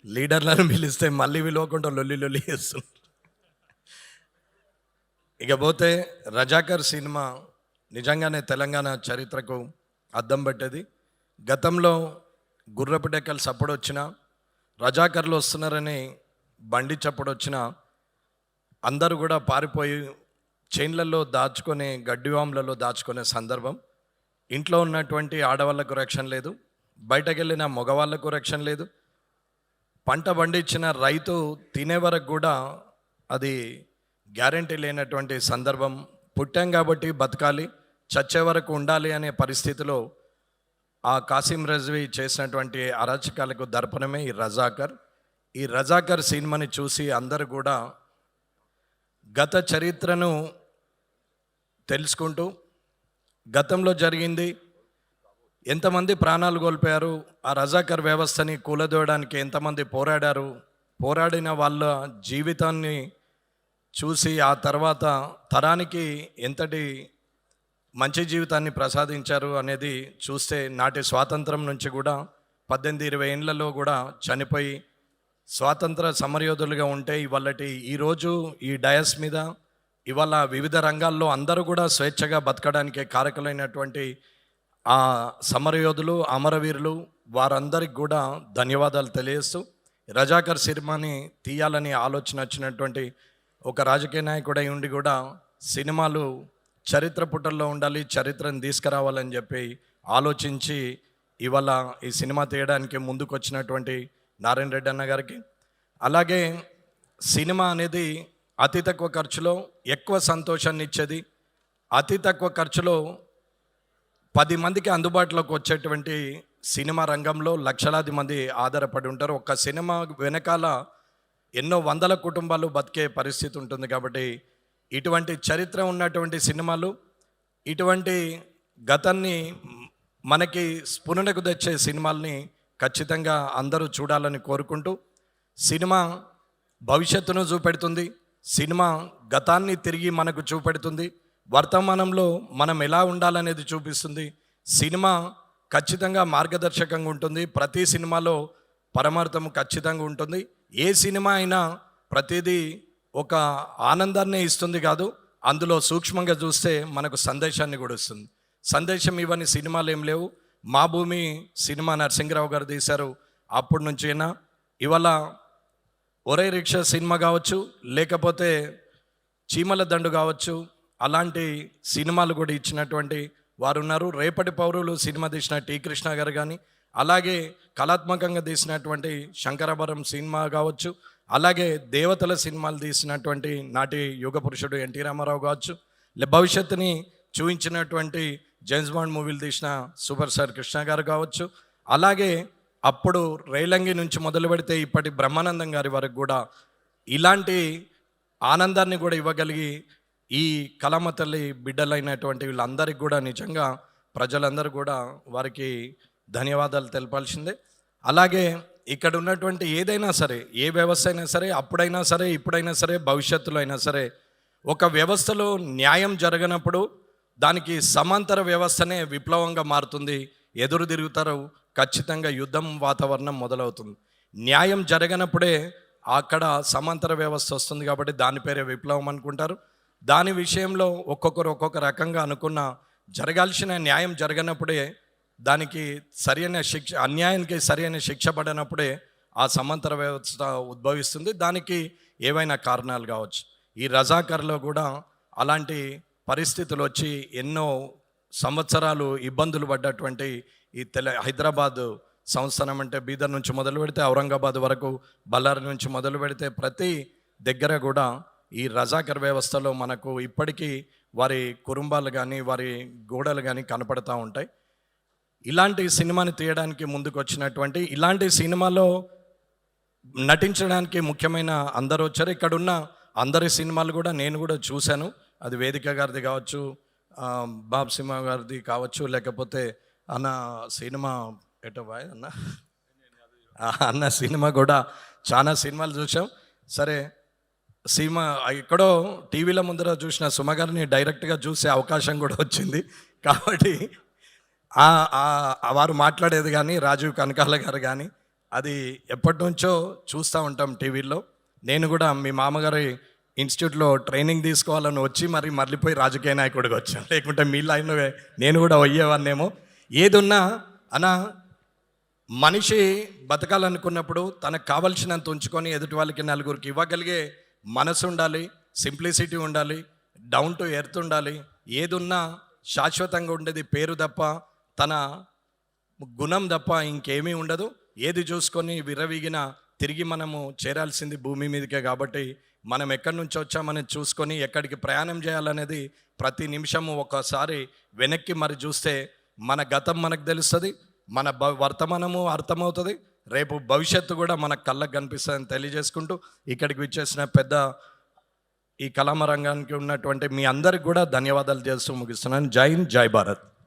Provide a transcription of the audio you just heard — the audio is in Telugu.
లీడర్లను పిలిస్తే మళ్ళీ విలువకుండా లొల్లి లొల్లి చేస్తున్నారు. ఇకపోతే రజాకర్ సినిమా నిజంగానే తెలంగాణ చరిత్రకు అద్దం పట్టేది. గతంలో గుర్రపు డెక్కలు సప్పుడు వచ్చిన, రజాకర్లు వస్తున్నారని బండి చప్పుడు వచ్చిన అందరూ కూడా పారిపోయి చైన్లలో దాచుకునే, గడ్డివాములలో దాచుకునే సందర్భం. ఇంట్లో ఉన్నటువంటి ఆడవాళ్లకు రక్షణ లేదు, బయటకు వెళ్ళిన మగవాళ్లకు రక్షణ లేదు. పంట పండించిన రైతు తినే వరకు కూడా అది గ్యారంటీ లేనటువంటి సందర్భం. పుట్టాం కాబట్టి బతకాలి, చచ్చే వరకు ఉండాలి అనే పరిస్థితిలో ఆ కాసిం రజ్వీ చేసినటువంటి అరాచకాలకు దర్పణమే ఈ రజాకర్. ఈ రజాకర్ సినిమాని చూసి అందరూ కూడా గత చరిత్రను తెలుసుకుంటూ, గతంలో జరిగింది, ఎంతమంది ప్రాణాలు కోల్పోయారు, ఆ రజాకర్ వ్యవస్థని కూలదోయడానికి ఎంతమంది పోరాడారు, పోరాడిన వాళ్ళ జీవితాన్ని చూసి ఆ తర్వాత తరానికి ఎంతటి మంచి జీవితాన్ని ప్రసాదించారు అనేది చూస్తే, నాటి స్వాతంత్రం నుంచి కూడా 18-20 ఏళ్లలో కూడా చనిపోయి స్వాతంత్ర సమరయోధులుగా ఉంటే ఈరోజు ఈ డయస్ మీద ఇవాళ వివిధ రంగాల్లో అందరూ కూడా స్వేచ్ఛగా బతకడానికి కారకులైనటువంటి ఆ సమరయోధులు, అమరవీరులు, వారందరికి కూడా ధన్యవాదాలు తెలియజేస్తూ, రజాకర్ సినిమాని తీయాలని ఆలోచన వచ్చినటువంటి ఒక రాజకీయ నాయకుడై ఉండి కూడా సినిమాలు చరిత్ర పుటల్లో ఉండాలి, చరిత్రను తీసుకురావాలని చెప్పి ఆలోచించి ఇవాళ ఈ సినిమా తీయడానికి ముందుకు వచ్చినటువంటి నారాయణ రెడ్డి అన్న గారికి, అలాగే సినిమా అనేది అతి తక్కువ ఖర్చులో ఎక్కువ సంతోషాన్ని ఇచ్చేది, అతి తక్కువ ఖర్చులో 10 మందికి అందుబాటులోకి వచ్చేటువంటి సినిమా రంగంలో లక్షలాది మంది ఆధారపడి ఉంటారు. ఒక్క సినిమా వెనకాల ఎన్నో వందల కుటుంబాలు బతికే పరిస్థితి ఉంటుంది. కాబట్టి ఇటువంటి చరిత్ర ఉన్నటువంటి సినిమాలు, ఇటువంటి గతాన్ని మనకి స్ఫురణకు తెచ్చే సినిమాల్ని ఖచ్చితంగా అందరూ చూడాలని కోరుకుంటూ, సినిమా భవిష్యత్తును చూపెడుతుంది, సినిమా గతాన్ని తిరిగి మనకు చూపెడుతుంది, వర్తమానంలో మనం ఎలా ఉండాలనేది చూపిస్తుంది. సినిమా ఖచ్చితంగా మార్గదర్శకంగా ఉంటుంది. ప్రతి సినిమాలో పరమార్థం ఖచ్చితంగా ఉంటుంది. ఏ సినిమా అయినా ప్రతిదీ ఒక ఆనందాన్ని ఇస్తుంది కాదు, అందులో సూక్ష్మంగా చూస్తే మనకు సందేశాన్ని కూడా ఇస్తుంది. సందేశం ఇవన్నీ సినిమాలు ఏం లేవు. మా భూమి సినిమా నరసింహరావు గారు తీశారు. అప్పటి నుంచి అయినా ఇవాళ ఒరే రిక్షా సినిమా కావచ్చు, లేకపోతే చీమల దండు కావచ్చు, అలాంటి సినిమాలు కూడా ఇచ్చినటువంటి వారు ఉన్నారు. రేపటి పౌరులు సినిమా తీసిన టి కృష్ణ గారు కానీ, అలాగే కళాత్మకంగా తీసినటువంటి శంకరాభరణం సినిమా కావచ్చు, అలాగే దేవతల సినిమాలు తీసినటువంటి నాటి యుగ పురుషుడు ఎన్టీ రామారావు కావచ్చు, భవిష్యత్తుని చూపించినటువంటి జేమ్స్ బాండ్ మూవీలు తీసిన సూపర్ స్టార్ కృష్ణ గారు కావచ్చు, అలాగే అప్పుడు రేలంగి నుంచి మొదలు పెడితే ఇప్పటి బ్రహ్మానందం గారి వరకు కూడా ఇలాంటి ఆనందాన్ని కూడా ఇవ్వగలిగి ఈ కళమ్మ తల్లి బిడ్డలైనటువంటి వీళ్ళందరికీ కూడా నిజంగా ప్రజలందరూ కూడా వారికి ధన్యవాదాలు తెలపాల్సిందే. అలాగే ఇక్కడ ఉన్నటువంటి ఏదైనా సరే, ఏ వ్యవస్థ అయినా సరే, అప్పుడైనా సరే, ఇప్పుడైనా సరే, భవిష్యత్తులో అయినా సరే, ఒక వ్యవస్థలో న్యాయం జరగనప్పుడు దానికి సమాంతర వ్యవస్థనే విప్లవంగా మారుతుంది. ఎదురు తిరుగుతారు, ఖచ్చితంగా యుద్ధం వాతావరణం మొదలవుతుంది. న్యాయం జరగనప్పుడే అక్కడ సమాంతర వ్యవస్థ వస్తుంది. కాబట్టి దాని పేరే విప్లవం అనుకుంటారు. దాని విషయంలో ఒక్కొక్కరు ఒక్కొక్క రకంగా అనుకున్న, జరగాల్సిన న్యాయం జరగనప్పుడే, దానికి సరైన శిక్ష, అన్యాయానికి సరైన శిక్ష పడినప్పుడే ఆ సమాంతర వ్యవస్థ ఉద్భవిస్తుంది. దానికి ఏవైనా కారణాలు కావచ్చు. ఈ రజాకర్లో కూడా అలాంటి పరిస్థితులు వచ్చి ఎన్నో సంవత్సరాలు ఇబ్బందులు పడ్డటువంటి ఈ హైదరాబాద్ సంస్థానం అంటే బీదర్ నుంచి మొదలు పెడితే ఔరంగాబాద్ వరకు, బళ్ళారి నుంచి మొదలు పెడితే ప్రతి దగ్గర కూడా ఈ రజాకర్ వ్యవస్థలో మనకు ఇప్పటికీ వారి కుటుంబాలు కానీ, వారి గోడలు కానీ కనపడతా ఉంటాయి. ఇలాంటి సినిమాని తీయడానికి ముందుకు వచ్చినటువంటి, ఇలాంటి సినిమాలో నటించడానికి ముఖ్యమైన అందరూ వచ్చారు. ఇక్కడున్న అందరి సినిమాలు కూడా నేను కూడా చూశాను. అది వేదిక గారిది కావచ్చు, బాబ్ సింహ గారిది కావచ్చు, లేకపోతే అన్న సినిమా ఎటోబాయ్ అన్న సినిమా కూడా చాలా సినిమాలు చూసాం. సరే, సినిమా ఎక్కడో టీవీల ముందర చూసిన సుమ గారిని డైరెక్ట్గా చూసే అవకాశం కూడా వచ్చింది. కాబట్టి వారు మాట్లాడేది కానీ, రాజీవ్ కనకాల గారు కానీ, అది ఎప్పటి నుంచో చూస్తూ ఉంటాం టీవీలో. నేను కూడా మీ మామగారి ఇన్స్టిట్యూట్లో ట్రైనింగ్ తీసుకోవాలని వచ్చి మరి మళ్ళీపోయి రాజకీయ నాయకుడిగా వచ్చాను. లేకుంటే మీ లైన్లో నేను కూడా అయ్యేవాన్నేమో. ఏదున్నా అన్న, మనిషి బతకాలనుకున్నప్పుడు తనకు కావలసినంత ఉంచుకొని ఎదుటి వాళ్ళకి నలుగురికి ఇవ్వగలిగే మనసు ఉండాలి, సింప్లిసిటీ ఉండాలి, డౌన్ టు ఎర్త్ ఉండాలి. ఏదున్నా శాశ్వతంగా ఉండేది పేరు తప్ప, తన గుణం తప్ప ఇంకేమీ ఉండదు. ఏది చూసుకొని విర్రవీగిన తిరిగి మనము చేరాల్సింది భూమి మీదకే. కాబట్టి మనం ఎక్కడి నుంచి వచ్చామని చూసుకొని ఎక్కడికి ప్రయాణం చేయాలనేది ప్రతి నిమిషము ఒకసారి వెనక్కి మరి చూస్తే మన గతం మనకు తెలుస్తుంది, మన వర్తమానము అర్థమవుతుంది, రేపు భవిష్యత్తు కూడా మన కళ్ళకు కనిపిస్తుందని తెలియజేసుకుంటూ ఇక్కడికి విచ్చేసిన పెద్ద ఈ కళామ రంగానికి ఉన్నటువంటి మీ అందరికి కూడా ధన్యవాదాలు చేస్తూ ముగిస్తున్నాను. జై హింద్, జై భారత్.